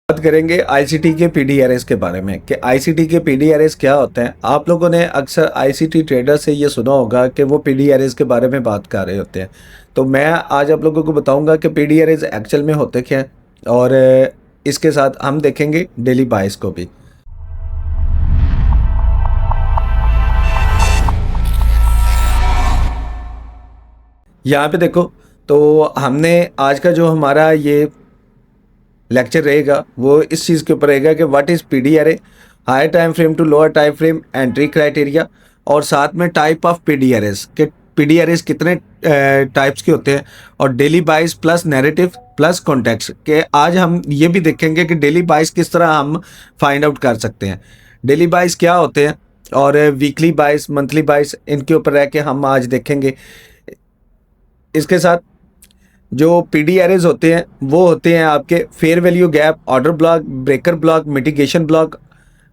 बात करेंगे आईसीटी के पीडीआरएस के बारे में कि आईसीटी के पीडीआरएस क्या होते हैं। आप लोगों ने अक्सर आईसीटी ट्रेडर से ये सुना होगा कि वो पीडीआरएस के बारे में बात कर रहे होते हैं। तो मैं आज आप लोगों को बताऊंगा कि पीडीआरएस एक्चुअल में होते क्या हैं और इसके साथ हम देखेंगे डेली बाइस को भी। यहाँ पे देखो, तो हमने आज का जो हमारा ये लेक्चर रहेगा वो इस चीज़ के ऊपर रहेगा कि what is PDRA, higher time frame to lower time frame, entry criteria, और साथ में टाइप ऑफ पीडीआरएस के पीडीआरएस कितने टाइप्स के होते हैं, और डेली बाइस प्लस नैरेटिव प्लस कॉन्टेक्स्ट के आज हम ये भी देखेंगे कि डेली बाइस किस तरह हम फाइंड आउट कर सकते हैं, डेली बाइस क्या होते हैं, और वीकली बाइस, मंथली बाइस, इनके ऊपर रह के हम आज देखेंगे। इसके साथ जो पीडीआरएस होते हैं वो होते हैं आपके fair value gap, order block, breaker block, mitigation block,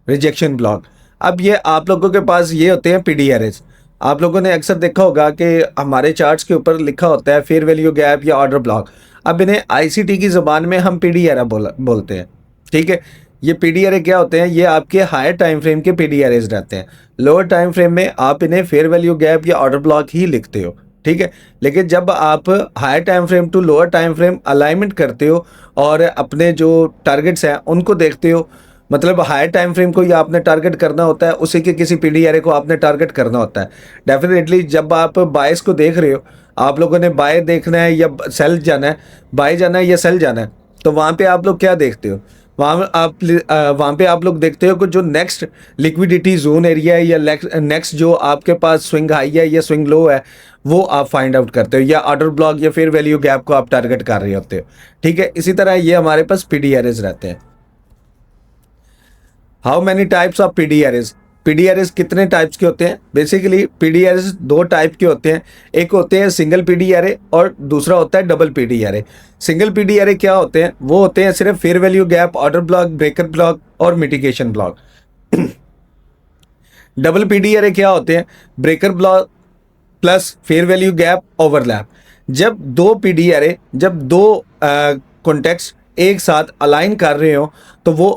rejection block. अब ये आप लोगों के पास ये होते हैं पीडीआरएस। आप लोगों ने अक्सर देखा होगा कि हमारे चार्ट्स के ऊपर लिखा होता है फेयर वैल्यू गैप या ऑर्डर ब्लॉक। अब इन्हें आईसीटी की ज़बान में हम पीडीआरए बोलते हैं। ठीक है, ये पीडीआरए क्या होते हैं? ये आपके हायर टाइम फ्रेम के पीडीआरएस रहते हैं। लोअर टाइम फ्रेम में आप इन्हें फेयर वैल्यू गैप या ऑर्डर ब्लॉक ही लिखते हो। ठीक है, लेकिन जब आप higher time frame to lower time frame alignment करते हो और अपने जो टारगेट्स हैं उनको देखते हो, मतलब हायर टाइम फ्रेम को या आपने टारगेट करना होता है, उसी के किसी पीडीआरए को आपने टारगेट करना होता है। डेफिनेटली जब आप बायस को देख रहे हो, आप लोगों ने बाय देखना है या सेल जाना है, बाय जाना है या सेल जाना है, तो वहाँ पे आप लोग क्या देखते हो? वहाँ पे आप लोग देखते हो कि जो नेक्स्ट लिक्विडिटी जोन एरिया है या नेक्स्ट जो आपके पास स्विंग हाई है या स्विंग लो है, वो आप फाइंड आउट करते हो, या ऑर्डर ब्लॉक या फेयर वैल्यू गैप को आप टारगेट कर रहे होते हो। ठीक है, इसी तरह ये हमारे पास पीडीआरएस रहते हैं। How many types of PDRs? PDRs कितने टाइप्स के होते हैं? बेसिकली पीडीआरएस दो टाइप के होते हैं, एक होते हैं सिंगल पीडीआरए और दूसरा होता है डबल पीडीआरए। सिंगल पीडीआरए क्या होते हैं? वो होते हैं सिर्फ fair value gap, order block, breaker block और मिटिगेशन ब्लॉक। डबल पीडीआरए क्या होते हैं? Breaker block plus fair value gap overlap. जब दो कॉन्टेक्स्ट एक साथ अलाइन कर रहे हो तो वो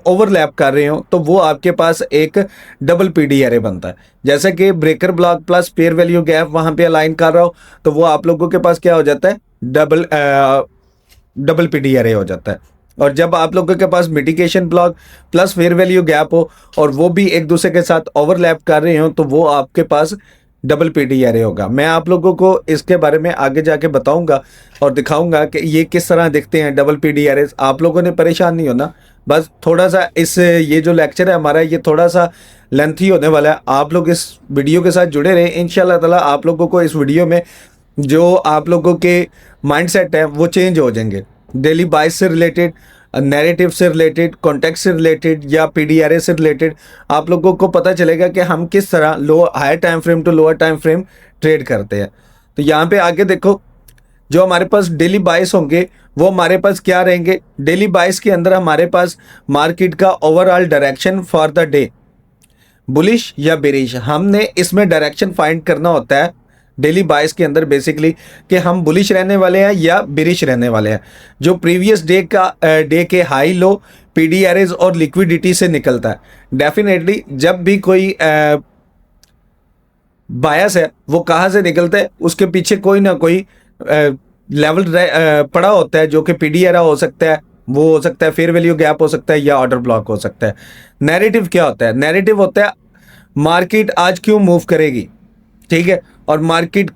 ओवरलैप कर रहे हो तो वो आपके पास एक डबल पीडीआरए बनता है। जैसे कि breaker block plus fair value gap वहाँ पे अलाइन कर रहा हो तो वो आप लोगों के पास क्या हो जाता है? डबल पीडीआरए हो जाता है। और जब आप लोगों के पास mitigation block plus fair value gap हो और वो भी एक दूसरे के साथ ओवरलैप कर रहे हो तो वो आपके पास डबल पीडीआरए होगा। मैं आप लोगों को इसके बारे में आगे जाके बताऊंगा और दिखाऊंगा कि ये किस तरह दिखते हैं डबल पीडीआरए। आप लोगों ने परेशान नहीं होना, बस थोड़ा सा ये जो लेक्चर है हमारा ये थोड़ा सा लेंथी होने वाला है। आप लोग इस वीडियो के साथ जुड़े रहे, इंशाल्लाह ताला आप लोगों को इस वीडियो में जो आप लोगों के माइंडसेट है वो चेंज हो जाएंगे। डेली बाइस से रिलेटेड, नैरेटिव से रिलेटेड, कॉन्टेक्स्ट से रिलेटेड या पीडीआरए से रिलेटेड आप लोगों को पता चलेगा कि हम किस तरह higher time frame to lower time frame trade करते हैं। तो यहाँ पे आगे देखो, जो हमारे पास डेली बाइस होंगे वो हमारे पास क्या रहेंगे? डेली बाइस के अंदर हमारे पास मार्केट का overall direction for the day, bullish या बेरिश, हमने इसमें डायरेक्शन फाइंड करना होता है डेली बाइस के अंदर बेसिकली कि हम बुलिश रहने वाले हैं या बेरिश रहने वाले हैं। जो प्रीवियस डे के हाई लो, पीडीआरएस और लिक्विडिटी से निकलता है। डेफिनेटली जब भी कोई बायस है वो कहाँ से निकलता है? उसके पीछे कोई ना कोई लेवल पड़ा होता है जो कि पीडीआरए हो सकता है, वो हो सकता है फेयर वैल्यू गैप हो सकता है या ऑर्डर ब्लॉक हो सकता है। नैरेटिव क्या होता है? नैरेटिव होता है मार्केट आज क्यों मूव करेगी। ठीक है, और मार्केट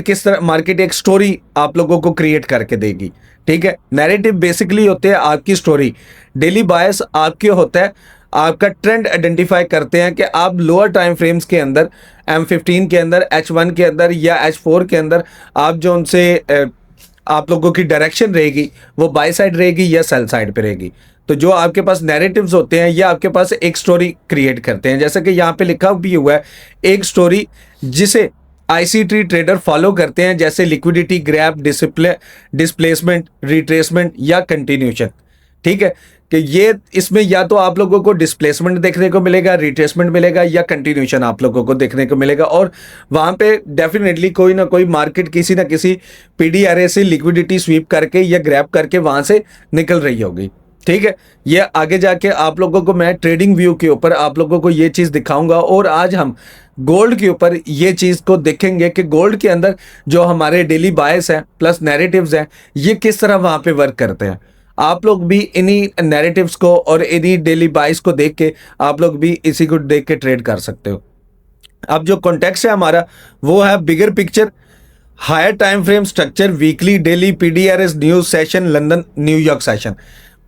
किस तरह, मार्केट एक स्टोरी आप लोगों को क्रिएट करके देगी। ठीक है, नैरेटिव बेसिकली होते हैं आपकी स्टोरी। डेली बायस आपके होता है आपका ट्रेंड आइडेंटिफाई करते हैं कि आप लोअर टाइम फ्रेम्स के अंदर, M15 के अंदर, H1 के अंदर या H4 के अंदर आप जो उनसे आप लोगों की डायरेक्शन रहेगी वो बाय साइड रहेगी या सेल साइड पे रहेगी। तो जो आपके पास नैरेटिव्स होते हैं ये आपके पास एक स्टोरी क्रिएट करते हैं, जैसे कि यहाँ पे लिखा भी हुआ है एक स्टोरी जिसे आईसीटी ट्रेडर फॉलो करते हैं, जैसे लिक्विडिटी ग्रैब, डिस्प्लेसमेंट, रिट्रेसमेंट या कंटिन्यूशन। ठीक है, कि ये इसमें या तो आप लोगों को डिस्प्लेसमेंट देखने को मिलेगा, रिट्रेसमेंट मिलेगा, या कंटिन्यूशन आप लोगों को देखने को मिलेगा, और वहां पे डेफिनेटली कोई ना कोई मार्केट किसी ना किसी पीडीआरए से लिक्विडिटी स्वीप करके या ग्रैब करके वहां से निकल रही होगी। ठीक है, ये आगे जाके आप लोगों को मैं ट्रेडिंग व्यू के ऊपर आप लोगों को ये चीज़ दिखाऊंगा। और आज हम गोल्ड के ऊपर ये चीज़ को देखेंगे कि गोल्ड के अंदर जो हमारे डेली बायस हैं प्लस नैरेटिव्स हैं, ये किस तरह वहाँ पे वर्क करते हैं। आप लोग भी इन्हीं नैरेटिव्स को और इन्हीं डेली बायस को देख के आप लोग भी इसी को देख के ट्रेड कर सकते हो। अब जो कॉन्टेक्स्ट है हमारा वो है bigger picture, higher time frame structure, weekly, daily, PDRs, news session, London, New York session.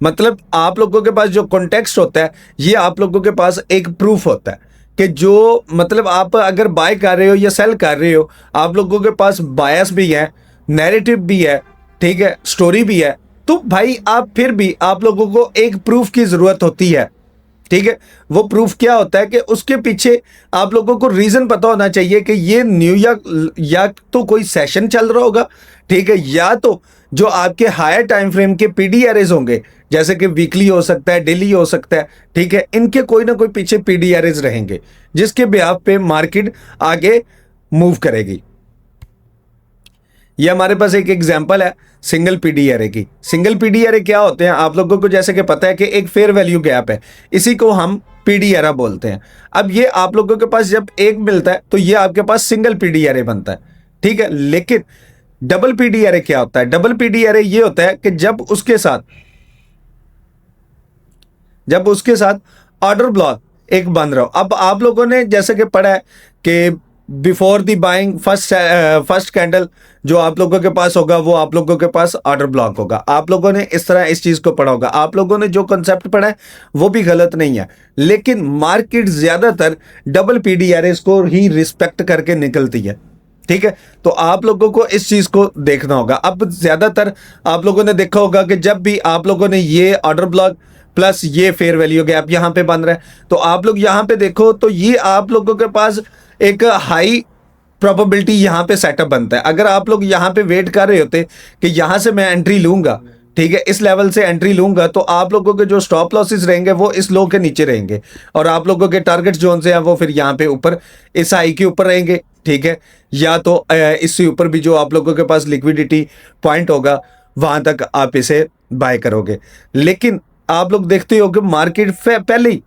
मतलब आप लोगों के पास जो कॉन्टेक्स्ट होता है ये आप लोगों के पास एक प्रूफ होता है कि जो मतलब आप अगर बाय कर रहे हो या सेल कर रहे हो, आप लोगों के पास बायस भी है, नैरेटिव भी है, ठीक है, स्टोरी भी है, तो भाई आप फिर भी आप लोगों को एक प्रूफ की जरूरत होती है। ठीक है, वो प्रूफ क्या होता है कि उसके पीछे आप लोगों को रीजन पता होना चाहिए कि ये न्यूयॉर्क या तो कोई सेशन चल रहा होगा, ठीक है, या तो जो आपके हायर टाइम फ्रेम के पीडीआरएस होंगे, जैसे कि वीकली हो सकता है, डेली हो सकता है, ठीक है, इनके कोई ना कोई पीछे पीडीआरएस रहेंगे जिसके बिहाफ पे मार्केट आगे मूव करेगी। ये हमारे पास एक एग्जांपल है सिंगल पीडीआरए की। सिंगल पीडीआरए क्या होते हैं आप लोगों को जैसे कि पता है कि एक फेयर वैल्यू गैप है, इसी को हम पीडीआरए बोलते हैं। अब ये आप लोगों के पास जब एक मिलता है तो ये आपके पास सिंगल पीडीआरए बनता है, ठीक है। लेकिन डबल पीडीआरए क्या होता है? डबल पीडीआरए ये होता है कि जब उसके साथ ऑर्डर ब्लॉक एक बन रहा हो। अब आप लोगों ने जैसे कि पढ़ा है कि before the buying first candle जो आप लोगों के पास होगा वो आप लोगों के पास ऑर्डर ब्लॉक होगा। आप लोगों ने इस तरह इस चीज को पढ़ा होगा। आप लोगों ने जो कॉन्सेप्ट पढ़ा है वो भी गलत नहीं है, लेकिन मार्केट ज्यादातर डबल पीडीआरएस को ही रिस्पेक्ट करके निकलती है, ठीक है। तो आप लोगों को इस चीज को देखना होगा। अब ज्यादातर आप लोगों ने देखा होगा कि जब भी आप लोगों ने ये ऑर्डर ब्लॉक प्लस ये फेयर वैल्यू गैप यहां पे बन रहा है, तो आप लोग यहां पे देखो तो ये आप लोगों के पास एक हाई प्रोबेबिलिटी यहां पे सेटअप बनता है। अगर आप लोग यहां पे वेट कर रहे होते कि यहां से मैं एंट्री लूंगा, ठीक है, इस लेवल से एंट्री लूंगा, तो आप लोगों के जो स्टॉप लॉसेस रहेंगे वो इस लो के नीचे रहेंगे और आप लोगों के टारगेट जोन से हैं वो फिर यहाँ पे ऊपर इस हाई के ऊपर रहेंगे, ठीक है, या तो इससे ऊपर भी जो आप लोगों के पास लिक्विडिटी पॉइंट होगा वहां तक आप इसे बाय करोगे। लेकिन आप लोग देखते हो कि मार्केट पहले ही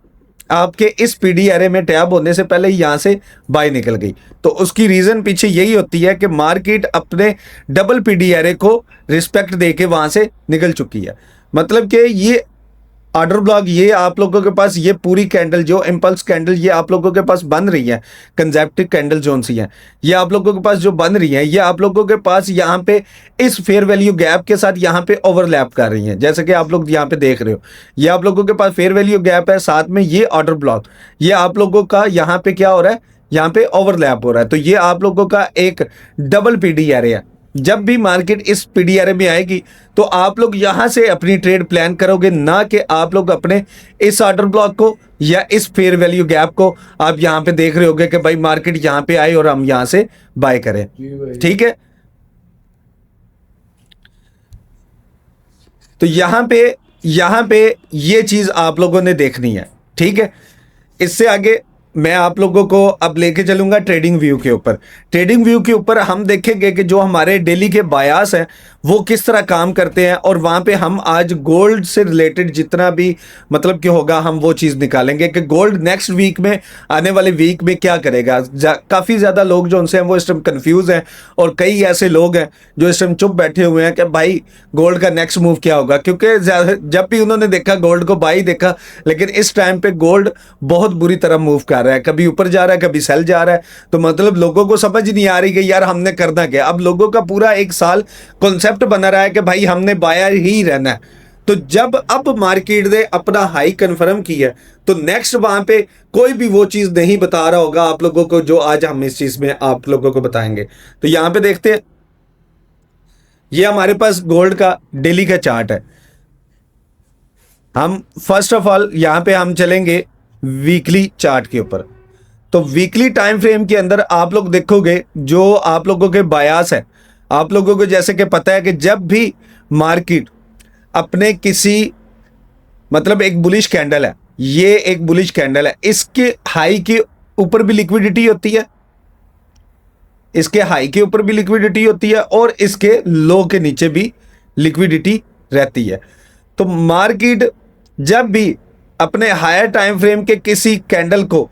आपके इस पीडीआरए में टैब होने से पहले ही यहाँ से बाय निकल गई। तो उसकी रीजन पीछे यही होती है कि मार्केट अपने डबल पीडीआरए को रिस्पेक्ट देके वहां से निकल चुकी है। मतलब कि ये ऑर्डर ब्लॉक, ये आप लोगों के पास ये पूरी कैंडल जो इंपल्स कैंडल ये आप लोगों के पास बन रही है, कंसेप्टिव कैंडल जोन सी है, ये आप लोगों के पास जो बन रही है ये आप लोगों के पास यहाँ पे इस फेयर वैल्यू गैप के साथ यहाँ पे ओवरलैप कर रही है। जैसे कि आप लोग यहाँ पे देख रहे हो, ये आप लोगों के पास फेयर वैल्यू गैप है, साथ में ये ऑर्डर ब्लॉक, ये आप लोगों का यहाँ पे क्या हो रहा है, यहाँ पे ओवरलैप हो रहा है। तो ये आप लोगों का एक डबल पीडीआरए है। जब भी मार्केट इस पीडीआरए में आएगी तो आप लोग यहां से अपनी ट्रेड प्लान करोगे, ना कि आप लोग अपने इस ऑर्डर ब्लॉक को या इस फेयर वैल्यू गैप को आप यहां पे देख रहे होगे कि भाई मार्केट यहां पे आए और हम यहां से बाय करें, ठीक है। तो यहां पे ये चीज आप लोगों ने देखनी है, ठीक है। इससे आगे मैं आप लोगों को अब लेके चलूंगा ट्रेडिंग व्यू के ऊपर। ट्रेडिंग व्यू के ऊपर हम देखेंगे कि जो हमारे डेली के बायास हैं वो किस तरह काम करते हैं, और वहां पे हम आज गोल्ड से रिलेटेड जितना भी मतलब कि होगा हम वो चीज़ निकालेंगे कि गोल्ड नेक्स्ट वीक में, आने वाले वीक में क्या करेगा। काफ़ी ज़्यादा लोग जो उनसे हैं वो इस टाइम कन्फ्यूज़ हैं, और कई ऐसे लोग हैं जो इस टाइम चुप बैठे हुए हैं कि भाई गोल्ड का नेक्स्ट मूव क्या होगा, क्योंकि जब भी उन्होंने देखा गोल्ड को बाई देखा, लेकिन इस टाइम पे गोल्ड बहुत बुरी तरह मूव कर रहा है, कभी ऊपर जा रहा है कभी सेल जा रहा है। तो मतलब लोगों को समझ नहीं आ रही कि यार हमने करना क्या। अब लोगों का पूरा एक साल कॉन्सेप्ट बना रहा है कि भाई हमने बायर ही रहना है। तो जब अब मार्केट ने अपना हाई कंफर्म किया तो नेक्स्ट वहां पे कोई भी वो चीज नहीं बता रहा होगा आप लोगों को जो आज हम इस चीज में आप लोगों को बताएंगे। तो यहां पे देखते हैं, ये हमारे पास गोल्ड का डेली का चार्ट है। हम फर्स्ट ऑफ ऑल यहां पे हम चलेंगे वीकली चार्ट के ऊपर। तो वीकली टाइम फ्रेम के अंदर आप लोग देखोगे जो आप लोगों के बायास है, आप लोगों को जैसे कि पता है कि जब भी मार्केट अपने किसी मतलब एक बुलिश कैंडल है, ये एक बुलिश कैंडल है, इसके हाई के ऊपर भी लिक्विडिटी होती है, इसके हाई के ऊपर भी लिक्विडिटी होती है और इसके लो के नीचे भी लिक्विडिटी रहती है। तो मार्केट जब भी अपने हायर टाइम फ्रेम के किसी कैंडल को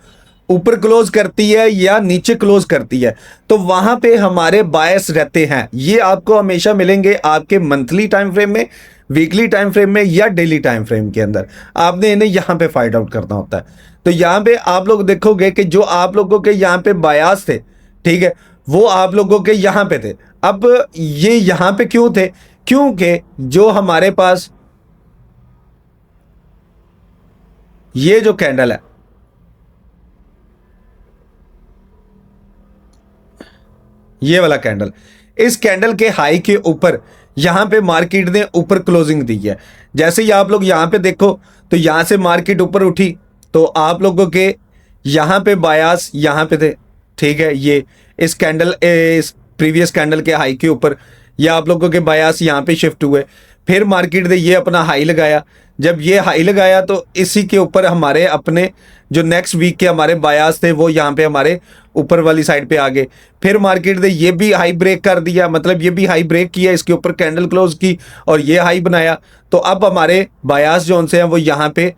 ऊपर क्लोज करती है या नीचे क्लोज करती है तो वहां पे हमारे बायस रहते हैं। ये आपको हमेशा मिलेंगे आपके मंथली टाइम फ्रेम में, वीकली टाइम फ्रेम में या डेली टाइम फ्रेम के अंदर। आपने इन्हें यहां पे फाइंड आउट करना होता है। तो यहां पे आप लोग देखोगे कि जो आप लोगों के यहां पे बायास थे, ठीक है, वो आप लोगों के यहां पे थे। अब ये यहां पे क्यों थे? क्योंकि जो हमारे पास ये जो कैंडल है, ये वाला कैंडल, इस कैंडल के हाई के ऊपर यहां पे मार्केट ने ऊपर क्लोजिंग दी है। जैसे ही आप लोग यहां पे देखो तो यहां से मार्केट ऊपर उठी तो आप लोगों के यहां पे बायास यहां पे थे, ठीक है, ये इस कैंडल इस प्रीवियस कैंडल के हाई के ऊपर या आप लोगों के बायास यहां पे शिफ्ट हुए। फिर मार्केट ने ये अपना हाई लगाया, जब ये हाई लगाया तो इसी के ऊपर हमारे अपने जो नेक्स्ट वीक के हमारे बायास थे वो यहाँ पे हमारे ऊपर वाली साइड पे आ गए। फिर मार्केट ने ये भी हाई ब्रेक कर दिया, मतलब ये भी हाई ब्रेक किया, इसके ऊपर कैंडल क्लोज की और ये हाई बनाया। तो अब हमारे बायास जो उनसे हैं वो यहाँ पे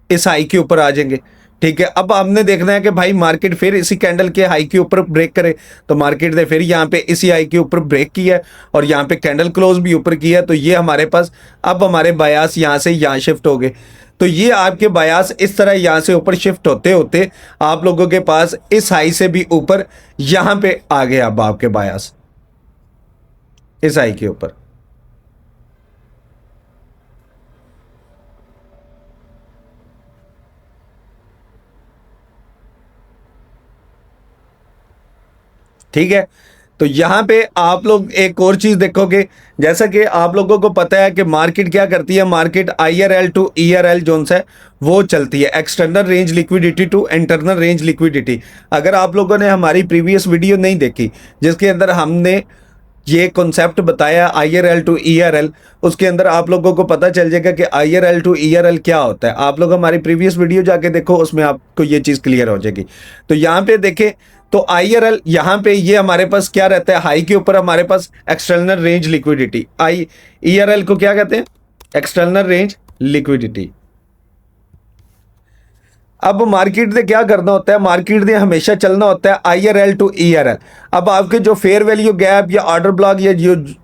इस हाई के ऊपर आ जाएंगे, ठीक है। अब हमने देखना है कि भाई मार्केट फिर इसी कैंडल के हाई के ऊपर ब्रेक करे। तो मार्केट ने फिर यहाँ पे इसी हाई के ऊपर ब्रेक किया है और यहाँ पे कैंडल क्लोज भी ऊपर किया है। तो ये हमारे पास अब हमारे बायास यहाँ से यहाँ शिफ्ट हो गए। तो ये आपके बायास इस तरह यहाँ से ऊपर शिफ्ट होते होते आप लोगों के पास इस हाई से भी ऊपर यहाँ पे आ गए। अब आपके बायास इस हाई के ऊपर, ठीक है। तो यहां पे आप लोग एक और चीज देखोगे, जैसा कि आप लोगों को पता है कि मार्केट क्या करती है, market IRL to ERL zones है वो चलती है, external range liquidity to internal range liquidity. अगर आप लोगों ने हमारी प्रीवियस वीडियो नहीं देखी जिसके अंदर हमने ये कॉन्सेप्ट बताया IRL टू ERL, उसके अंदर आप लोगों को पता चल जाएगा कि IRL टू ERL क्या होता है। आप लोग हमारी प्रीवियस वीडियो जाके देखो, उसमें आपको ये चीज़ क्लियर हो जाएगी। तो यहाँ पे देखें तो IRL यहाँ पे ये हमारे पास क्या रहता है, हाई के ऊपर हमारे पास एक्सटर्नल रेंज लिक्विडिटी, ERL को क्या कहते हैं, एक्सटर्नल रेंज लिक्विडिटी। अब मार्केट ने क्या करना होता है, मार्केट ने हमेशा चलना होता है IRL टू ERL। अब आपके जो फेयर वैल्यू गैप या ऑर्डर ब्लॉक या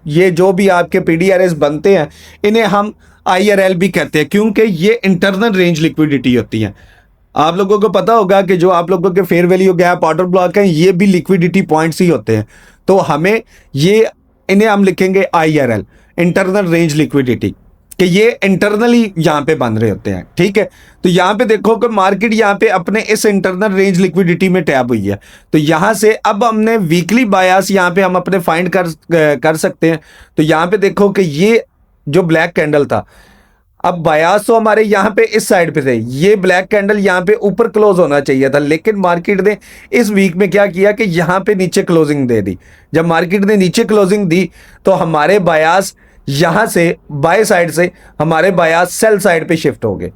ये जो भी आपके PDRS बनते हैं इन्हें हम IRL भी कहते हैं, क्योंकि ये इंटरनल रेंज लिक्विडिटी होती है। आप लोगों को पता होगा कि जो आप लोगों के fair value gap order block हैं ये भी लिक्विडिटी पॉइंट्स ही होते हैं। तो हमें ये इन्हें हम लिखेंगे IRL, इंटरनल रेंज लिक्विडिटी, कि ये इंटरनली यहाँ पे बन रहे होते हैं, ठीक है। तो यहाँ पे देखो कि मार्केट यहाँ पे अपने इस इंटरनल रेंज लिक्विडिटी में टैप हुई है। तो यहाँ से अब हमने वीकली बायास यहाँ पे हम अपने फाइंड कर सकते हैं। तो यहाँ पे देखो कि ये जो ब्लैक कैंडल था, अब बायास तो हमारे यहाँ पे इस साइड पे थे, ये ब्लैक कैंडल यहाँ पे ऊपर क्लोज होना चाहिए था, लेकिन मार्केट ने इस वीक में क्या किया कि यहाँ पे नीचे क्लोजिंग दे दी। जब मार्केट ने नीचे क्लोजिंग दी तो हमारे बायास यहां से बाय साइड से हमारे बायास सेल साइड पे शिफ्ट हो गए।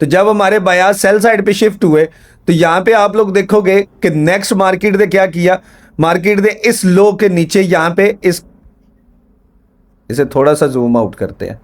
तो जब हमारे बायास सेल साइड पे शिफ्ट हुए तो यहां पे आप लोग देखोगे कि नेक्स्ट मार्केट ने क्या किया, मार्केट ने इस लो के नीचे यहां पे इसे थोड़ा सा जूम आउट करते हैं,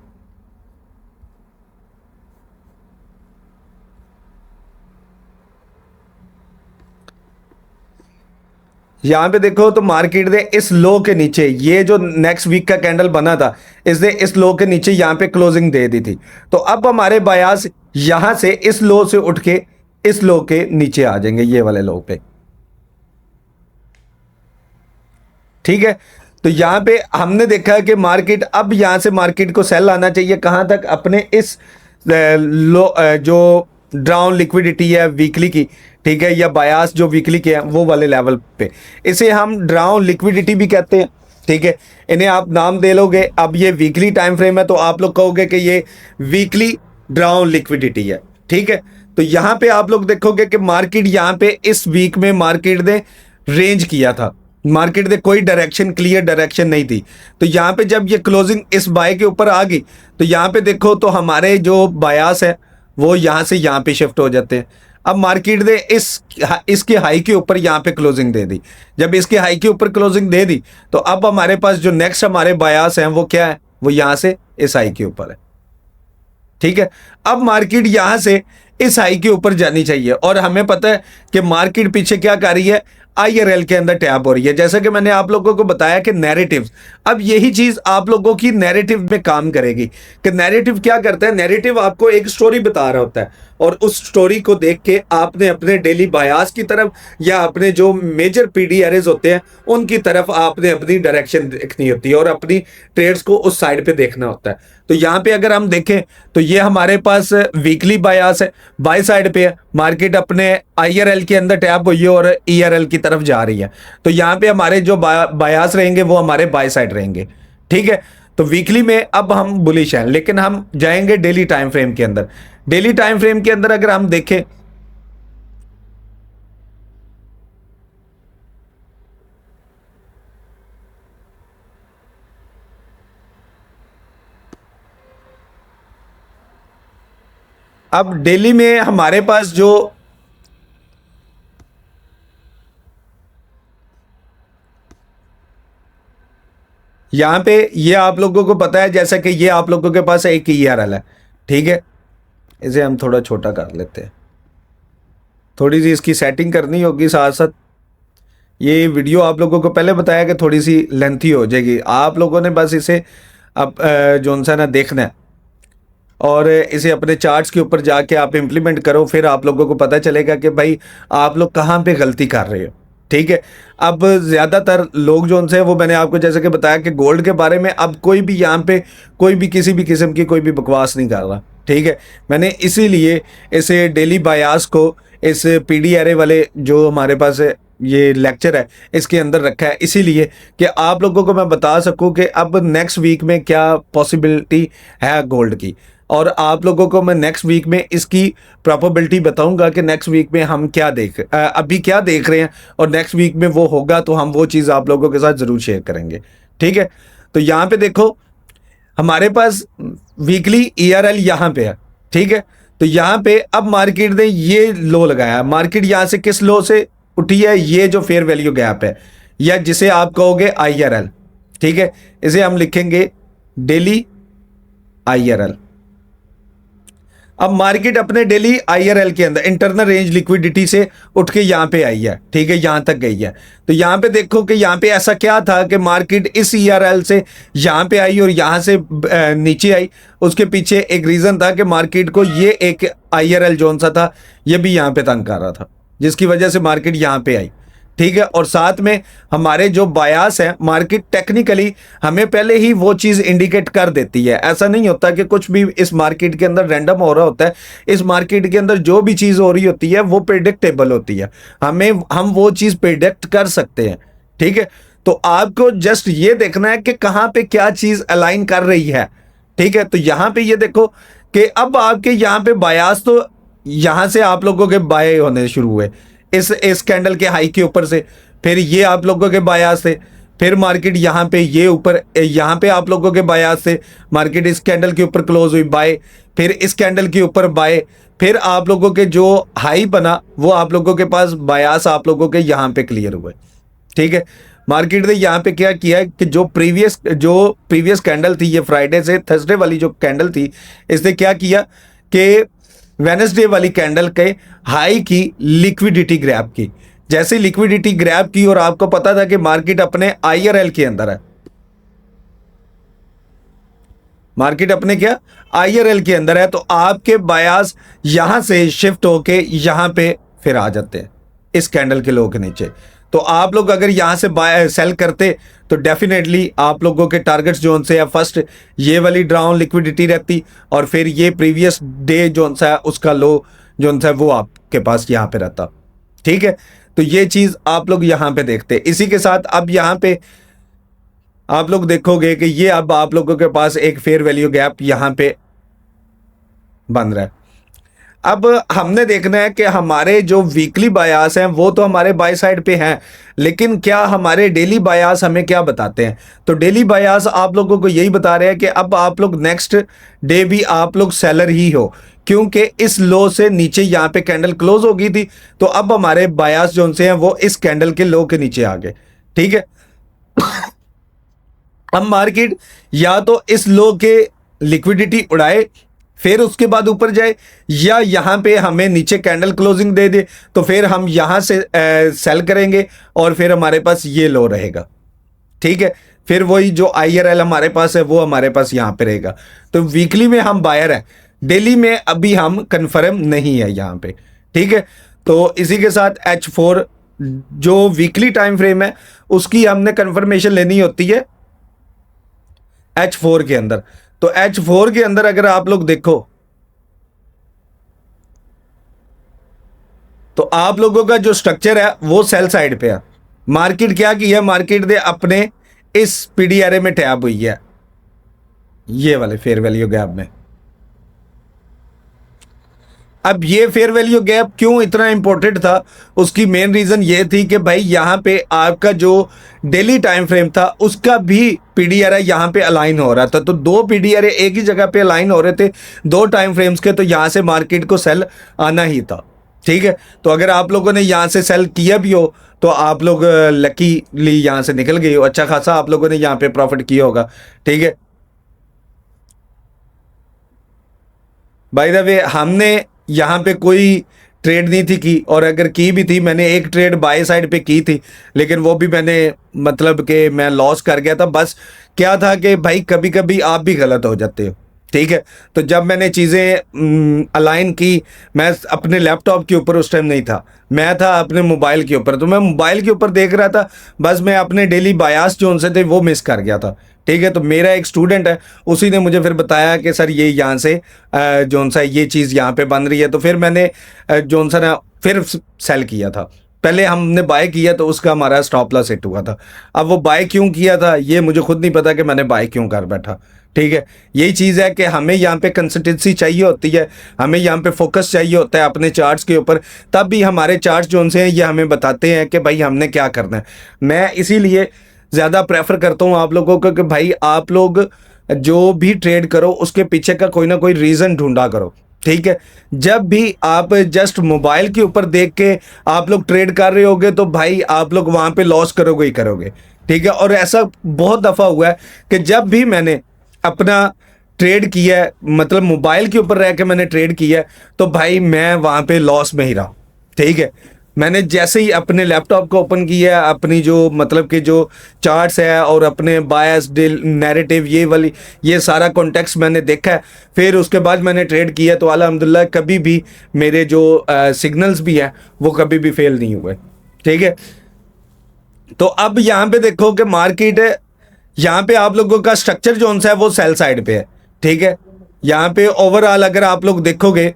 यहां पे देखो तो मार्केट ने इस लो के नीचे, ये जो नेक्स्ट वीक का कैंडल बना था इसने इस लो के नीचे यहां पे क्लोजिंग दे दी थी। तो अब हमारे बायास यहां से इस लो से उठ के इस लो के नीचे आ जाएंगे, ये वाले लो पे, ठीक है। तो यहां पे हमने देखा कि मार्केट अब यहां से मार्केट को सेल आना चाहिए कहां तक, अपने इस लो जो ड्राउन लिक्विडिटी है वीकली की, ठीक है, या बायास जो वीकली के हैं वो वाले लेवल पे, इसे हम ड्राउन लिक्विडिटी भी कहते हैं, ठीक है। इन्हें आप नाम दे लोगे। अब ये वीकली टाइम फ्रेम है तो आप लोग कहोगे कि ये वीकली ड्राउन लिक्विडिटी है, ठीक है। तो यहाँ पे आप लोग देखोगे कि मार्केट यहाँ पे इस वीक में मार्केट ने रेंज किया था, मार्केट में कोई डायरेक्शन, क्लियर डायरेक्शन नहीं थी। तो यहाँ पे जब ये क्लोजिंग इस बाय के ऊपर आ गई तो यहाँ पे देखो तो हमारे जो बायास है वो यहाँ से यहाँ पे शिफ्ट हो जाते हैं। अब मार्केट ने इसके हाई के ऊपर यहाँ पे क्लोजिंग दे दी। जब इसके हाई के ऊपर क्लोजिंग दे दी तो अब हमारे पास जो नेक्स्ट हमारे बायास हैं वो क्या है, वो यहाँ से इस हाई के ऊपर है। ठीक है, अब मार्केट यहां से इस हाई के ऊपर जानी चाहिए और हमें पता है कि मार्केट पीछे क्या कर रही है, आईआरएल के अंदर टैप हो रही है। जैसा कि मैंने आप लोगों को बताया कि नैरेटिव्स, अब यही चीज आप लोगों की नैरेटिव में काम करेगी कि नैरेटिव क्या करता है, नैरेटिव आपको एक स्टोरी बता रहा होता है और उस स्टोरी को देख के आपने अपने डेली बायास की तरफ या अपने जो मेजर पीडी एरेज होते हैं उनकी तरफ आपने अपनी डायरेक्शन देखनी होती है और अपनी ट्रेड्स को उस साइड पे देखना होता है। तो यहाँ पे अगर हम देखें तो ये हमारे पास वीकली बायास है, बाय साइड पे है, मार्केट अपने आईआरएल के अंदर टैप हुई है और ईआरएल की तरफ जा रही है। तो यहाँ पे हमारे जो बायास रहेंगे वो हमारे बाय साइड रहेंगे। ठीक है, तो वीकली में अब हम बुलिश हैं, लेकिन हम जाएंगे डेली टाइम फ्रेम के अंदर। डेली टाइम फ्रेम के अंदर अगर हम देखें अब डेली में हमारे पास जो यहां पे ये आप लोगों को पता है, जैसा कि ये आप लोगों के पास एक ईआरएल है। ठीक है, इसे हम थोड़ा छोटा कर लेते हैं, थोड़ी सी इसकी सेटिंग करनी होगी साथ साथ। ये वीडियो आप लोगों को पहले बताया कि थोड़ी सी लेंथी हो जाएगी, आप लोगों ने बस इसे अब जोन सा ना देखना है और इसे अपने चार्ट्स के ऊपर जाके आप इंप्लीमेंट करो, फिर आप लोगों को पता चलेगा कि भाई आप लोग कहाँ पे गलती कर रहे हो। ठीक है, अब ज़्यादातर लोग जो उनसे वो मैंने आपको जैसे कि बताया कि गोल्ड के बारे में अब कोई भी यहाँ पे कोई भी किसी भी किस्म की कोई भी बकवास नहीं कर रहा। ठीक है, मैंने इसीलिए इसे डेली बायास को इस पीडी एरे वाले जो हमारे पास ये लेक्चर है इसके अंदर रखा है, इसीलिए कि आप लोगों को मैं बता सकूं कि अब नेक्स्ट वीक में क्या पॉसिबिलिटी है गोल्ड की, और आप लोगों को मैं नेक्स्ट वीक में इसकी प्रोबेबिलिटी बताऊंगा कि नेक्स्ट वीक में हम क्या अभी क्या देख रहे हैं और नेक्स्ट वीक में वो होगा तो हम वो चीज़ आप लोगों के साथ ज़रूर शेयर करेंगे। ठीक है, तो यहाँ पे देखो हमारे पास वीकली ईआरएल यहाँ पे है। ठीक है, तो यहाँ पे अब मार्केट ने ये लो लगाया, मार्केट यहाँ से किस लो से उठी है, ये जो फेयर वैल्यू गैप है या जिसे आप कहोगे आईआरएल। ठीक है, इसे हम लिखेंगे डेली आईआरएल। अब मार्केट अपने डेली आईआरएल के अंदर इंटरनल रेंज लिक्विडिटी से उठ के यहाँ पे आई है। ठीक है, यहाँ तक गई है। तो यहाँ पे देखो कि यहाँ पे ऐसा क्या था कि मार्केट इस ईआरएल से यहाँ पे आई और यहाँ से नीचे आई। उसके पीछे एक रीज़न था कि मार्केट को ये एक आईआरएल जोन सा था ये भी यहाँ पे तंग कर रहा था, जिसकी वजह से मार्केट यहाँ पे आई। ठीक है, और साथ में हमारे जो बायास है मार्केट टेक्निकली हमें पहले ही वो चीज़ इंडिकेट कर देती है। ऐसा नहीं होता कि कुछ भी इस मार्केट के अंदर रैंडम हो रहा होता है। इस मार्केट के अंदर जो भी चीज़ हो रही होती है वो प्रेडिक्टेबल होती है, हम वो चीज़ प्रेडिक्ट कर सकते हैं। ठीक है, तो आपको जस्ट ये देखना है कि कहाँ पे क्या चीज़ अलाइन कर रही है। ठीक है, तो यहाँ पे ये देखो कि अब आपके यहाँ पे बायास तो यहाँ से आप लोगों के बाय होने शुरू हुए इस कैंडल के हाई के ऊपर से, फिर ये आप लोगों के बायास से, फिर मार्केट यहाँ पे ये ऊपर यहाँ पे आप लोगों के बायास से मार्केट इस कैंडल के ऊपर क्लोज हुई बाय, फिर इस कैंडल के ऊपर बाय, फिर आप लोगों के जो हाई बना वो आप लोगों के पास बायास आप लोगों के यहाँ पे क्लियर हुए। ठीक है, मार्केट ने यहाँ पे क्या किया कि जो प्रीवियस कैंडल थी, ये फ्राइडे से थर्सडे वाली जो कैंडल थी, इसने क्या किया कि वेडनेसडे वाली कैंडल के हाई की लिक्विडिटी ग्रैब की। जैसे लिक्विडिटी ग्रैब की और आपको पता था कि मार्केट अपने आईआरएल के अंदर है, मार्केट अपने क्या आईआरएल के अंदर है, तो आपके बायास यहां से शिफ्ट होके यहां पे फिर आ जाते हैं इस कैंडल के लो के नीचे। तो आप लोग अगर यहां से बाय सेल करते तो डेफिनेटली आप लोगों के टारगेट्स जोन से या फर्स्ट ये वाली डाउन लिक्विडिटी रहती और फिर ये प्रीवियस डे जोन सा है उसका लो जोन सा है वो आपके पास यहाँ पे रहता। ठीक है, तो ये चीज़ आप लोग यहाँ पे देखते। इसी के साथ अब यहाँ पे आप लोग देखोगे कि ये अब आप लोगों के पास एक फेयर वैल्यू गैप यहाँ पे बन रहा है। अब हमने देखना है कि हमारे जो वीकली बायास हैं वो तो हमारे बाय साइड पे हैं, लेकिन क्या हमारे डेली बायास हमें क्या बताते हैं? तो डेली बायास आप लोगों को यही बता रहे हैं कि अब आप लोग नेक्स्ट डे भी आप लोग सेलर ही हो, क्योंकि इस लो से नीचे यहाँ पे कैंडल क्लोज हो गई थी, तो अब हमारे बायास जो से हैं वो इस कैंडल के लो के नीचे आ गए। ठीक है, अब मार्केट या तो इस लो के लिक्विडिटी उड़ाए फिर उसके बाद ऊपर जाए, या यहां पे हमें नीचे कैंडल क्लोजिंग दे दे, तो फिर हम यहां से सेल करेंगे और फिर हमारे पास ये लो रहेगा। ठीक है, फिर वही जो IRL हमारे पास है वो हमारे पास यहां पे रहेगा। तो वीकली में हम बायर हैं, डेली में अभी हम कंफर्म नहीं है यहां पे। ठीक है, तो इसी के साथ H4 जो वीकली टाइम फ्रेम है उसकी हमने कंफर्मेशन लेनी होती है H4 के अंदर। तो H4 के अंदर अगर आप लोग देखो तो आप लोगों का जो स्ट्रक्चर है वो सेल साइड पे है। मार्केट क्या की है, मार्केट दे अपने इस PDRA में टैप हुई है, ये वाले फेयर वैल्यू गैप में। अब ये फेयर वैल्यू गैप क्यों इतना इंपॉर्टेंट था, उसकी मेन रीजन ये थी कि भाई यहां पे आपका जो डेली टाइम फ्रेम था उसका भी PDRA यहां पे अलाइन हो रहा था। तो दो PDRA एक ही जगह पे अलाइन हो रहे थे दो टाइम फ्रेम्स के, तो यहां से मार्केट को सेल आना ही था। ठीक है, तो अगर आप लोगों ने यहां से सेल किया भी हो तो आप लोग लकीली यहां से निकल गए हो, अच्छा खासा आप लोगों ने यहां पे प्रॉफिट किया होगा। ठीक है, बाय द वे हमने यहाँ पे कोई ट्रेड नहीं थी की, और अगर की भी थी मैंने एक ट्रेड बाय साइड पे की थी, लेकिन वो भी मैंने मतलब कि मैं लॉस कर गया था। बस क्या था कि भाई कभी कभी आप भी गलत हो जाते हो। ठीक है, तो जब मैंने चीज़ें अलाइन की, मैं अपने लैपटॉप के ऊपर उस टाइम नहीं था, मैं था अपने मोबाइल के ऊपर, तो मैं मोबाइल के ऊपर देख रहा था, बस मैं अपने डेली बायास जो उनसे थे वो मिस कर गया था। ठीक है, तो मेरा एक स्टूडेंट है, उसी ने मुझे फिर बताया कि सर ये यहाँ से जोन सा ये चीज़ यहाँ पे बन रही है, तो फिर मैंने जोन सा ना फिर सेल किया था। पहले हमने बाय किया तो उसका हमारा स्टॉप लॉस हिट हुआ था। अब वो बाय क्यों किया था ये मुझे खुद नहीं पता कि मैंने बाय क्यों कर बैठा। ठीक है, यही चीज़ है कि हमें यहाँ पे कंसिस्टेंसी चाहिए होती है, हमें यहाँ पे फोकस चाहिए होता है अपने चार्ट्स के ऊपर, तब भी हमारे चार्ट्स जो से हैं ये हमें बताते हैं कि भाई हमने क्या करना है। मैं इसीलिए ज़्यादा प्रेफर करता हूँ आप लोगों को कि भाई आप लोग जो भी ट्रेड करो उसके पीछे का कोई ना कोई रीज़न ढूंढा करो। ठीक है, जब भी आप जस्ट मोबाइल के ऊपर देख के आप लोग ट्रेड कर रहे होगे तो भाई आप लोग वहाँ पे लॉस करोगे ही करोगे। ठीक है, और ऐसा बहुत दफ़ा हुआ है कि जब भी मैंने अपना ट्रेड किया है, मतलब मोबाइल के ऊपर रह के मैंने ट्रेड किया है, तो भाई मैं वहाँ पे लॉस में ही रहा। ठीक है, मैंने जैसे ही अपने लैपटॉप को ओपन किया, अपनी जो मतलब कि जो चार्ट्स है और अपने बायस डील नैरेटिव ये वाली ये सारा कॉन्टेक्स्ट मैंने देखा है, फिर उसके बाद मैंने ट्रेड किया, तो अल्हम्दुलिल्लाह कभी भी मेरे जो सिग्नल्स भी हैं वो कभी भी फेल नहीं हुए। ठीक है, तो अब यहाँ पे देखो कि मार्केट है, यहाँ पे आप लोगों का स्ट्रक्चर जो सा है वो सेल साइड पे है। ठीक है, यहाँ पे ओवरऑल अगर आप लोग देखोगे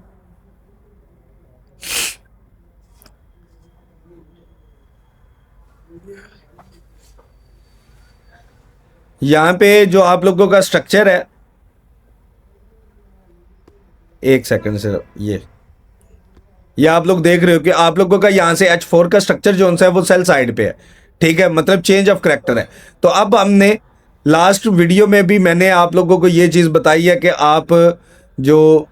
यहाँ पे जो आप लोगों का स्ट्रक्चर है, एक सेकंड से ये आप लोग देख रहे हो कि आप लोगों का यहाँ से H4 का स्ट्रक्चर जो है वो सेल साइड पे है। ठीक है, मतलब चेंज ऑफ करेक्टर है। तो अब हमने लास्ट वीडियो में भी मैंने आप लोगों को ये चीज़ बताई है कि आप जो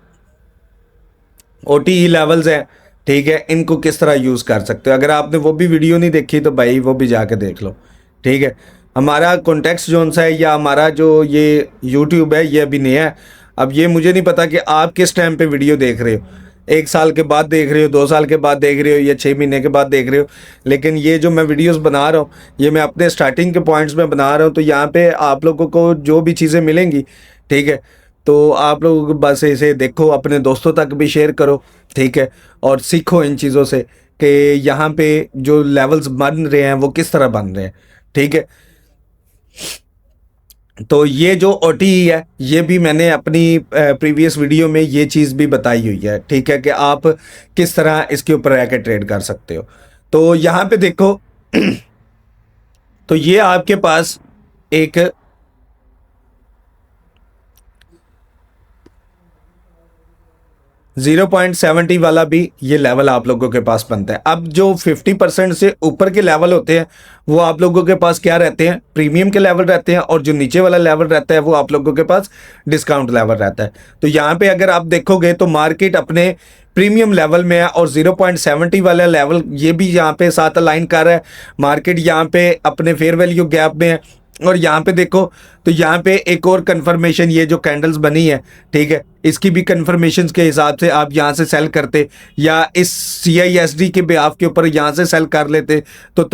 OTE लेवल्स हैं, ठीक है, इनको किस तरह यूज़ कर सकते हो। अगर आपने वो भी वीडियो नहीं देखी तो भाई वो भी जाके देख लो। ठीक है, हमारा कॉन्टेक्स्ट जोन सा है या हमारा जो ये यूट्यूब है ये अभी नया है। अब ये मुझे नहीं पता कि आप किस टाइम पे वीडियो देख रहे हो, 1 साल के बाद देख रहे हो, 2 साल के बाद देख रहे हो, या 6 महीने के बाद देख रहे हो, लेकिन ये जो मैं वीडियोस बना रहा हूँ ये मैं अपने स्टार्टिंग के पॉइंट्स में बना रहा हूँ। तो यहाँ पे आप लोगों को जो भी चीज़ें मिलेंगी, ठीक है, तो आप लोग बस इसे देखो, अपने दोस्तों तक भी शेयर करो। ठीक है, और सीखो इन चीज़ों से कि यहाँ पे जो लेवल्स बन रहे हैं वो किस तरह बन रहे हैं। ठीक है, तो ये जो OTE है ये भी मैंने अपनी प्रीवियस वीडियो में ये चीज़ भी बताई हुई है। ठीक है, कि आप किस तरह इसके ऊपर रह के ट्रेड कर सकते हो। तो यहाँ पे देखो तो ये आपके पास एक 0.70 वाला भी ये लेवल आप लोगों के पास बनता है। अब जो 50% से ऊपर के लेवल होते हैं वो आप लोगों के पास क्या रहते हैं, प्रीमियम के लेवल रहते हैं, और जो नीचे वाला लेवल रहता है वो आप लोगों के पास डिस्काउंट लेवल रहता है। तो यहाँ पे अगर आप देखोगे तो मार्केट अपने प्रीमियम लेवल में है और 0.70 वाला लेवल ये भी यहाँ पे साथ अलाइन कर रहा है। मार्केट यहाँ पे अपने फेयर वैल्यू गैप में है, और यहाँ पे देखो तो यहाँ पे एक और कंफर्मेशन, ये जो कैंडल्स बनी है, ठीक है, इसकी भी कंफर्मेशंस के हिसाब से आप यहाँ से सेल करते या इस CISD के बिहाफ के ऊपर यहाँ से सेल कर लेते तो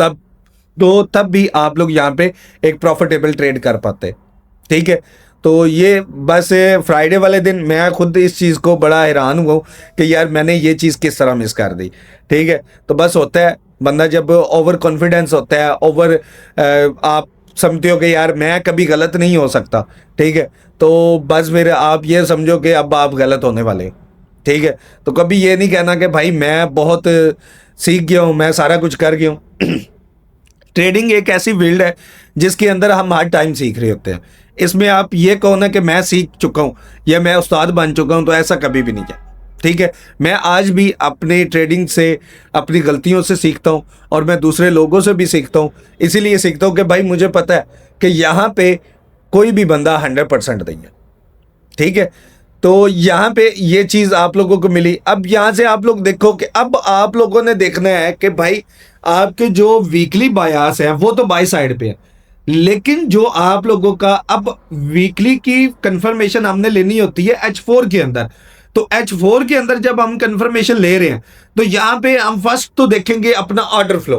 तब भी आप लोग यहाँ पे एक प्रॉफिटेबल ट्रेड कर पाते, ठीक है। तो ये बस फ्राइडे वाले दिन मैं खुद इस चीज़ को बड़ा हैरान हुआ कि यार मैंने ये चीज़ किस तरह मिस कर दी, ठीक है। तो बस होता है, बंदा जब ओवर कॉन्फिडेंस होता है, ओवर आप समझते हो कि यार मैं कभी गलत नहीं हो सकता, ठीक है, तो बस फिर आप ये समझो कि अब आप गलत होने वाले, ठीक है। तो कभी ये नहीं कहना कि भाई मैं बहुत सीख गया हूँ, मैं सारा कुछ कर गया हूँ। ट्रेडिंग एक ऐसी फील्ड है जिसके अंदर हम हर टाइम सीख रहे होते हैं। इसमें आप ये कहो ना कि मैं सीख चुका हूँ या मैं उस्ताद बन चुका हूँ, तो ऐसा कभी भी नहीं है, ठीक है। मैं आज भी अपने ट्रेडिंग से, अपनी गलतियों से सीखता हूँ और मैं दूसरे लोगों से भी सीखता हूँ। इसीलिए सीखता हूँ कि भाई मुझे पता है कि यहाँ पे कोई भी बंदा 100% नहीं है, ठीक है। तो यहाँ पे ये चीज़ आप लोगों को मिली। अब यहाँ से आप लोग देखो कि अब आप लोगों ने देखना है कि भाई आपके जो वीकली बायास है वो तो बाई साइड पे है, लेकिन जो आप लोगों का अब वीकली की कंफर्मेशन हमने लेनी होती है H4 के अंदर। तो H4 के अंदर जब हम कंफर्मेशन ले रहे हैं तो यहाँ पे हम फर्स्ट तो देखेंगे अपना ऑर्डर फ्लो।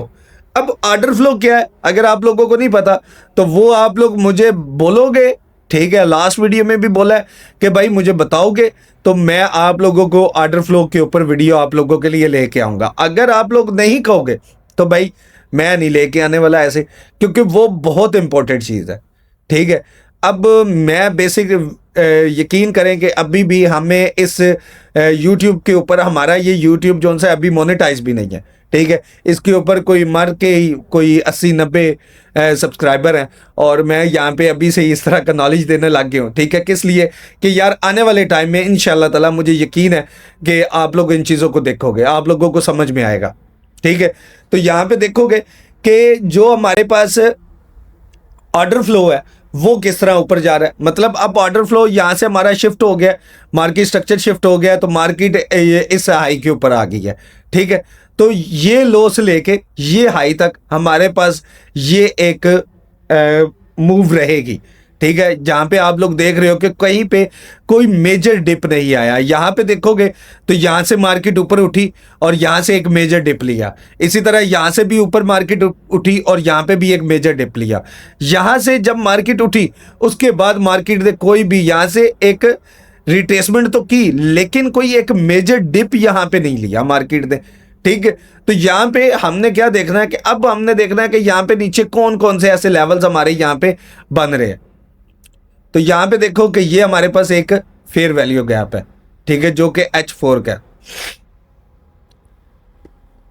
अब ऑर्डर फ्लो क्या है अगर आप लोगों को नहीं पता तो वो आप लोग मुझे बोलोगे, ठीक है। लास्ट वीडियो में भी बोला है कि भाई मुझे बताओगे तो मैं आप लोगों को ऑर्डर फ्लो के ऊपर वीडियो आप लोगों के लिए लेके आऊँगा। अगर आप लोग नहीं कहोगे तो भाई मैं नहीं लेके आने वाला ऐसे, क्योंकि वो बहुत इंपॉर्टेंट चीज़ है, ठीक है। अब मैं बेसिक यकीन करें कि अभी भी हमें इस YouTube के ऊपर, हमारा ये YouTube जो सा अभी मोनेटाइज भी नहीं है, ठीक है। इसके ऊपर कोई मर के ही कोई 80-90 सब्सक्राइबर हैं और मैं यहाँ पे अभी से इस तरह का नॉलेज देने लग गया हूँ, ठीक है। किस लिए कि यार आने वाले टाइम में इंशाल्लाह ताला मुझे यकीन है कि आप लोग इन चीज़ों को देखोगे, आप लोगों को समझ में आएगा, ठीक है। तो यहाँ पे देखोगे कि जो हमारे पास ऑर्डर फ्लो है वो किस तरह ऊपर जा रहा है। मतलब अब ऑर्डर फ्लो यहाँ से हमारा शिफ्ट हो गया, मार्केट स्ट्रक्चर शिफ्ट हो गया, तो मार्केट इस हाई के ऊपर आ गई है, ठीक है। तो ये लो से लेके ये हाई तक हमारे पास ये एक मूव रहेगी, ठीक है। जहाँ पे आप लोग देख रहे हो कि कहीं पे कोई मेजर डिप नहीं आया। यहाँ पे देखोगे तो यहाँ से मार्केट ऊपर उठी और यहाँ से एक मेजर डिप लिया, इसी तरह यहाँ से भी ऊपर मार्केट उठी और यहाँ पे भी एक मेजर डिप लिया। यहाँ से जब मार्केट उठी उसके बाद मार्केट ने कोई भी यहाँ से एक रिट्रेसमेंट तो की, लेकिन कोई एक मेजर डिप यहाँ पे नहीं लिया मार्केट ने, ठीक है। तो यहाँ पे हमने क्या देखना है कि अब हमने देखना है कि यहाँ पे नीचे कौन कौन से ऐसे लेवल्स हमारे यहाँ पे बन रहे हैं। तो यहाँ पे देखो कि ये हमारे पास एक फेयर वैल्यू गैप है, ठीक है, जो कि H4 का।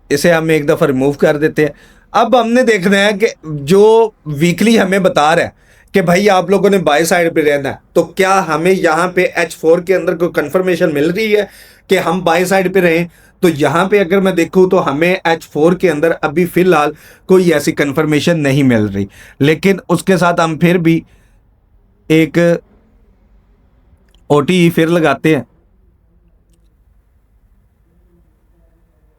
इसे हम एक दफा रिमूव कर देते हैं। अब हमने देखना है कि जो वीकली हमें बता रहा है कि भाई आप लोगों ने बाय साइड पे रहना है, तो क्या हमें यहाँ पे H4 के अंदर कोई कंफर्मेशन मिल रही है कि हम बाय साइड पे रहें। तो यहाँ पे अगर मैं देखूँ तो हमें H4 के अंदर अभी फिलहाल कोई ऐसी कंफर्मेशन नहीं मिल रही, लेकिन उसके साथ हम फिर भी एक OTE फिर लगाते हैं।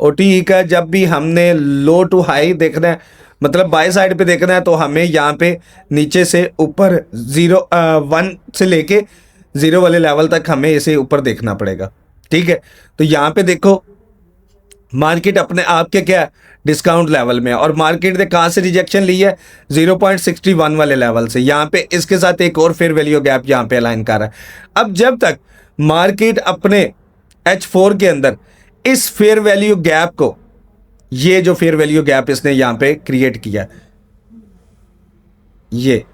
OTE का जब भी हमने लो टू हाई देखना है, मतलब बाय साइड पे देखना है, तो हमें यहाँ पे नीचे से ऊपर 1 से लेके 0 वाले लेवल तक हमें इसे ऊपर देखना पड़ेगा, ठीक है। तो यहाँ पे देखो मार्केट अपने आप के क्या डिस्काउंट लेवल में है और मार्केट ने कहाँ से रिजेक्शन ली है 0.61 वाले लेवल से। यहाँ पे इसके साथ एक और फेयर वैल्यू गैप यहाँ पे अलाइन कर रहा है। अब जब तक मार्केट अपने H4 के अंदर इस फेयर वैल्यू गैप को, ये जो फेयर वैल्यू गैप इसने यहाँ पे क्रिएट किया, ये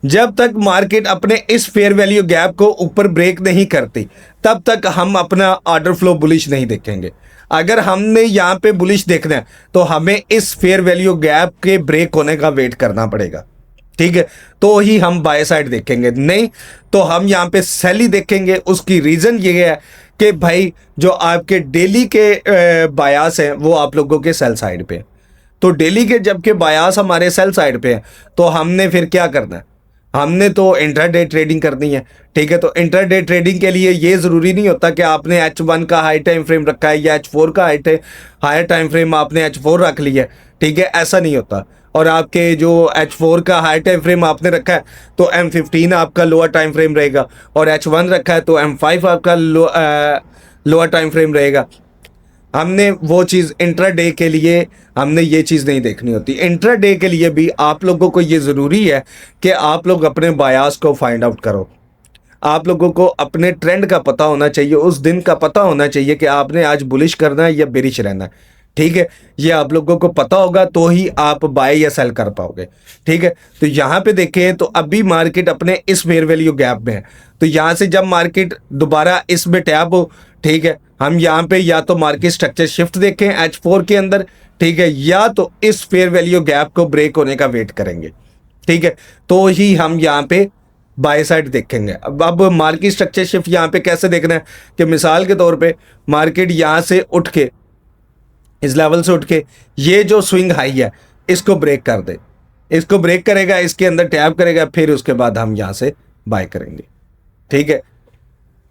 जब तक मार्केट अपने इस फेयर वैल्यू गैप को ऊपर ब्रेक नहीं करती तब तक हम अपना ऑर्डर फ्लो बुलिश नहीं देखेंगे। अगर हमने यहाँ पे बुलिश देखना है तो हमें इस फेयर वैल्यू गैप के ब्रेक होने का वेट करना पड़ेगा, ठीक है, तो ही हम बाय साइड देखेंगे, नहीं तो हम यहाँ पे सेल ही देखेंगे। उसकी रीजन ये है कि भाई जो आपके डेली के बायास हैं वो आप लोगों के सेल साइड पे, तो डेली के जबकि बायास हमारे सेल साइड पे हैं, तो हमने फिर क्या करना है, हमने तो इंट्राडे ट्रेडिंग करनी है। ठीक है, तो इंट्राडे ट्रेडिंग के लिए ये ज़रूरी नहीं होता कि आपने H1 का हाई टाइम फ्रेम रखा है या H4 का हायर टाइम फ्रेम आपने H4 रख लिया है। ठीक है, ऐसा नहीं होता। और आपके जो H4 का हाई टाइम फ्रेम आपने रखा है तो M15 आपका लोअर टाइम फ्रेम रहेगा, और H1 रखा है तो M5 आपका लोअर टाइम फ्रेम रहेगा। हमने वो चीज़ इंट्राडे के लिए हमने ये चीज़ नहीं देखनी होती। इंट्राडे के लिए भी आप लोगों को ये ज़रूरी है कि आप लोग अपने बायास को फाइंड आउट करो। आप लोगों को अपने ट्रेंड का पता होना चाहिए, उस दिन का पता होना चाहिए कि आपने आज बुलिश करना है या बेरिश रहना है। ठीक है, ये आप लोगों को पता होगा तो ही आप बाय या सेल कर पाओगे। ठीक है, तो यहाँ पे देखें तो अभी मार्केट अपने इस फेयर वैल्यू गैप में है, तो यहाँ से जब मार्केट दोबारा इसमें टैप हो, ठीक है, हम यहाँ पे या तो मार्केट स्ट्रक्चर शिफ्ट देखें H4 के अंदर, ठीक है, या तो इस फेयर वैल्यू गैप को ब्रेक होने का वेट करेंगे। ठीक है, तो ही हम यहाँ पे बाय साइड देखेंगे। अब मार्केट स्ट्रक्चर शिफ्ट यहाँ पे कैसे देखना है कि मिसाल के तौर पे मार्केट यहाँ से उठ के इस लेवल से उठ के ये जो स्विंग हाई है इसको ब्रेक कर दे, इसको ब्रेक करेगा, इसके अंदर टैप करेगा, फिर उसके बाद हम यहाँ से बाय करेंगे। ठीक है,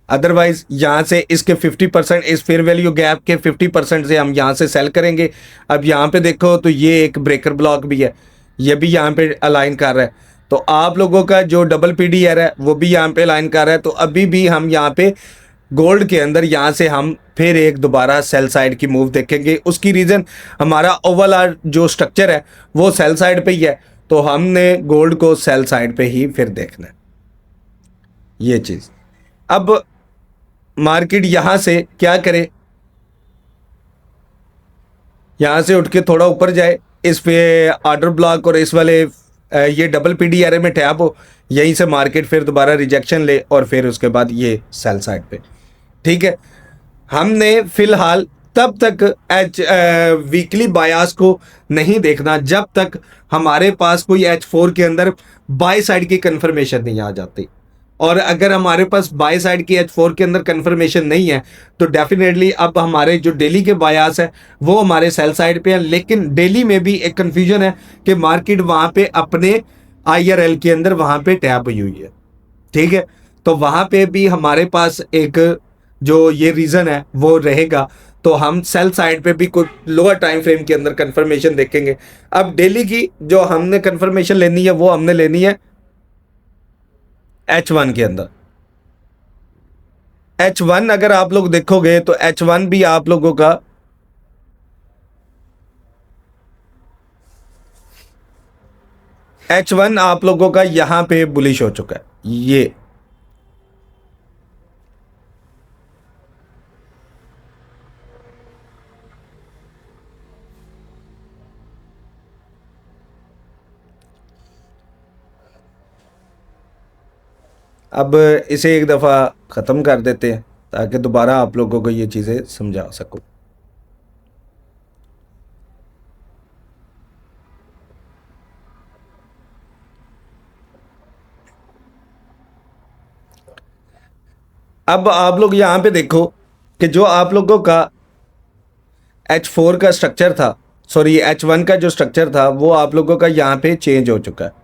अदरवाइज यहाँ से इसके 50% इस फेयर वैल्यू गैप के 50% से हम यहाँ से सेल करेंगे। अब यहाँ पे देखो तो ये एक ब्रेकर ब्लॉक भी है, ये भी यहाँ पे अलाइन कर रहा है, तो आप लोगों का जो डबल PDR है वो भी यहाँ पे अलाइन कर रहा है। तो अभी भी हम यहाँ पे गोल्ड के अंदर यहाँ से हम फिर एक दोबारा सेल साइड की मूव देखेंगे। उसकी रीज़न हमारा ओवरऑल जो स्ट्रक्चर है वो सेल साइड पे ही है, तो हमने गोल्ड को सेल साइड पे ही फिर देखना है ये चीज़। अब मार्केट यहाँ से क्या करे, यहाँ से उठ के थोड़ा ऊपर जाए, इस पे ऑर्डर ब्लॉक और इस वाले ये डबल PDR में टैप हो, यहीं से मार्केट फिर दोबारा रिजेक्शन ले और फिर उसके बाद ये सेल साइड पे। ठीक है, हमने फिलहाल तब तक वीकली बायास को नहीं देखना जब तक हमारे पास कोई H4 के अंदर बाय साइड की कंफर्मेशन नहीं आ जाती। और अगर हमारे पास बाय साइड की H4 के अंदर कंफर्मेशन नहीं है तो डेफिनेटली अब हमारे जो डेली के बायास है वो हमारे सेल साइड पे है। लेकिन डेली में भी एक कंफ्यूजन है कि मार्केट वहाँ पे अपने IRL के अंदर वहाँ पे टैप हुई है। ठीक है, तो वहाँ पे भी हमारे पास एक जो ये रीज़न है वो रहेगा, तो हम सेल साइड पे भी कुछ लोअर टाइम फ्रेम के अंदर कंफर्मेशन देखेंगे। अब डेली की जो हमने कंफर्मेशन लेनी है वो हमने लेनी है H1 के अंदर। H1 अगर आप लोग देखोगे तो H1 भी आप लोगों का H1 आप लोगों का यहां पे बुलिश हो चुका है। ये अब इसे एक दफ़ा ख़त्म कर देते हैं ताकि दोबारा आप लोगों को ये चीज़ें समझा सकूं। अब आप लोग यहाँ पे देखो कि जो आप लोगों का H4 का स्ट्रक्चर था, सॉरी H1 का जो स्ट्रक्चर था वो आप लोगों का यहाँ पे चेंज हो चुका है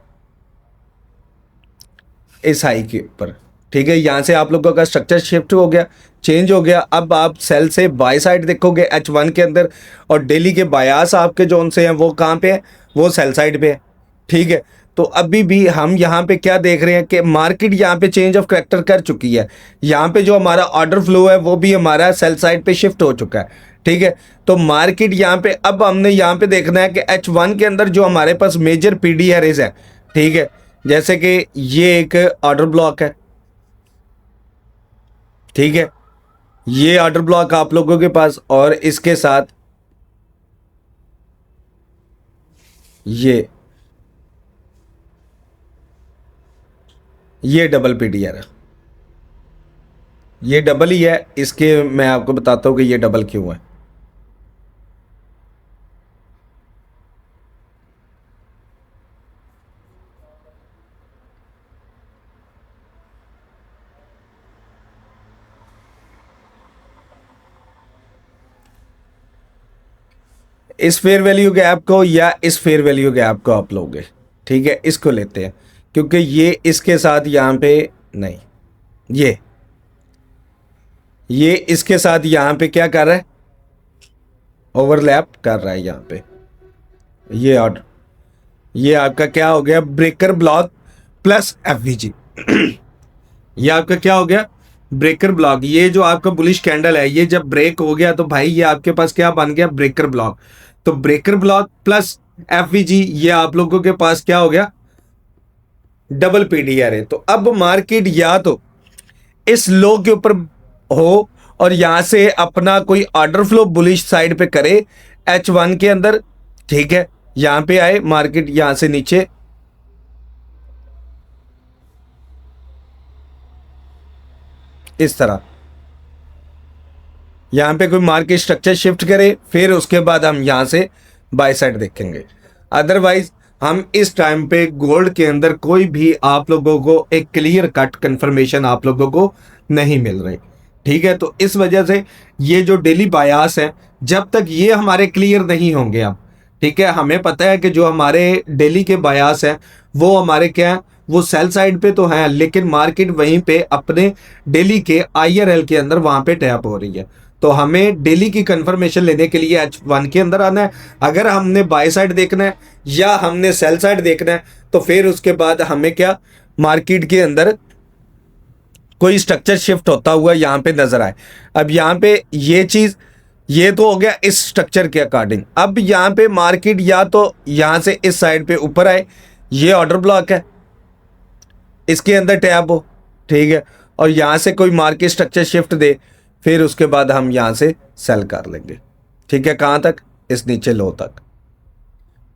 इस हाई के ऊपर। ठीक है, यहाँ से आप लोगों का स्ट्रक्चर शिफ्ट हो गया, चेंज हो गया। अब आप सेल से बाय साइड देखोगे H1 के अंदर, और डेली के बायास आपके जो उनसे हैं वो कहाँ पे हैं, वो सेल साइड पे है। ठीक है, तो अभी भी हम यहाँ पे क्या देख रहे हैं कि मार्केट यहाँ पे चेंज ऑफ करेक्टर कर चुकी है। यहाँ पे जो हमारा ऑर्डर फ्लो है वो भी हमारा सेल साइड पे शिफ्ट हो चुका है। ठीक है, तो मार्केट यहाँ पे अब हमने यहाँ पे देखना है कि H1 के अंदर जो हमारे पास मेजर PDRs है, ठीक है, जैसे कि ये एक ऑर्डर ब्लॉक है। ठीक है, ये ऑर्डर ब्लॉक आप लोगों के पास, और इसके साथ ये डबल PDR है, ये डबल ही है। इसके मैं आपको बताता हूं कि ये डबल क्यों है। इस फेयर वैल्यू गैप को या इस फेयर वैल्यू गैप को आप लोगे, ठीक है, इसको लेते हैं क्योंकि ये इसके साथ यहाँ पे नहीं, ये इसके साथ यहाँ पे क्या कर रहा है, ओवरलैप कर रहा है यहाँ पे। ये ऑर्डर, ये आपका क्या हो गया, ब्रेकर ब्लॉक प्लस एफवीजी। ये आपका क्या हो गया, ब्रेकर ब्लॉक। ये जो आपका बुलिश कैंडल है, ये जब ब्रेक हो गया तो भाई ये आपके पास क्या बन गया, ब्रेकर ब्लॉक। तो ब्रेकर ब्लॉक प्लस एफवीजी, ये आप लोगों के पास क्या हो गया, डबल पीडीआर है। तो अब मार्केट या तो इस लो के ऊपर हो और यहां से अपना कोई ऑर्डर फ्लो बुलिश साइड पे करे H1 के अंदर, ठीक है, यहां पे आए मार्केट, यहां से नीचे इस तरह यहां पे कोई मार्केट स्ट्रक्चर शिफ्ट करे, फिर उसके बाद हम यहां से बाय साइड देखेंगे। अदरवाइज हम इस टाइम पे गोल्ड के अंदर कोई भी आप लोगों को एक क्लियर कट कंफर्मेशन आप लोगों को नहीं मिल रही, ठीक है। तो इस वजह से ये जो डेली बायास है, जब तक ये हमारे क्लियर नहीं होंगे अब, ठीक है, हमें पता है कि जो हमारे डेली के बायास हैं वो हमारे क्या है, वो सेल साइड पे तो है, लेकिन मार्केट वहीं पे अपने डेली के IRL के अंदर वहां पे टैप हो रही है। तो हमें डेली की कंफर्मेशन लेने के लिए H1 के अंदर आना है। अगर हमने बाय साइड देखना है या हमने सेल साइड देखना है, तो फिर उसके बाद हमें क्या, मार्केट के अंदर कोई स्ट्रक्चर शिफ्ट होता हुआ यहां पे नजर आए। अब यहां पे ये चीज, ये तो हो गया इस स्ट्रक्चर के अकॉर्डिंग। अब यहां पे मार्केट या तो यहां से इस साइड पे ऊपर आए, ये ऑर्डर ब्लॉक है, इसके अंदर टैप हो, ठीक है, और यहां से कोई मार्केट स्ट्रक्चर शिफ्ट दे, फिर उसके बाद हम यहां से सेल कर लेंगे, ठीक है, कहां तक, इस नीचे लो तक,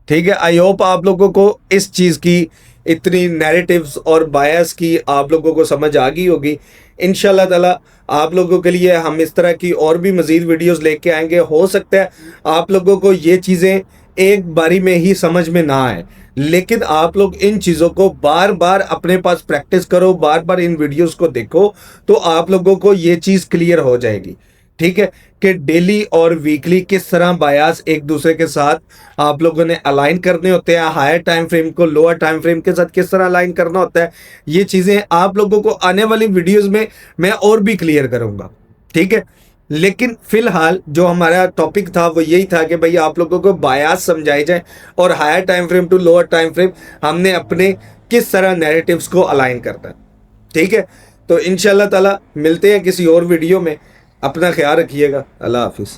ठीक है। आई होप आप लोगों को इस चीज की इतनी नैरेटिव्स और बायस की आप लोगों को समझ आ गई होगी। इंशाल्लाह ताला आप लोगों के लिए हम इस तरह की और भी मजीद वीडियोस लेके आएंगे। हो सकता है आप लोगों को ये चीज़ें एक बारी में ही समझ में ना आए, लेकिन आप लोग इन चीज़ों को बार बार अपने पास प्रैक्टिस करो, बार बार इन वीडियोस को देखो, तो आप लोगों को ये चीज़ क्लियर हो जाएगी, ठीक है, कि डेली और वीकली किस तरह बायास एक दूसरे के साथ आप लोगों ने अलाइन करने होते हैं, हायर टाइम फ्रेम को लोअर टाइम फ्रेम के साथ किस तरह अलाइन करना होता है। ये चीज़ें आप लोगों को आने वाली वीडियोस में मैं और भी क्लियर करूंगा, ठीक है। लेकिन फिलहाल जो हमारा टॉपिक था वो यही था कि भाई आप लोगों को बायास समझाए जाए और higher time frame to lower time frame हमने अपने किस तरह नैरेटिव्स को अलाइन करना है, ठीक है। तो इंशाल्लाह ताला मिलते हैं किसी और वीडियो में। अपना ख्याल रखिएगा। अल्लाह हाफिज़।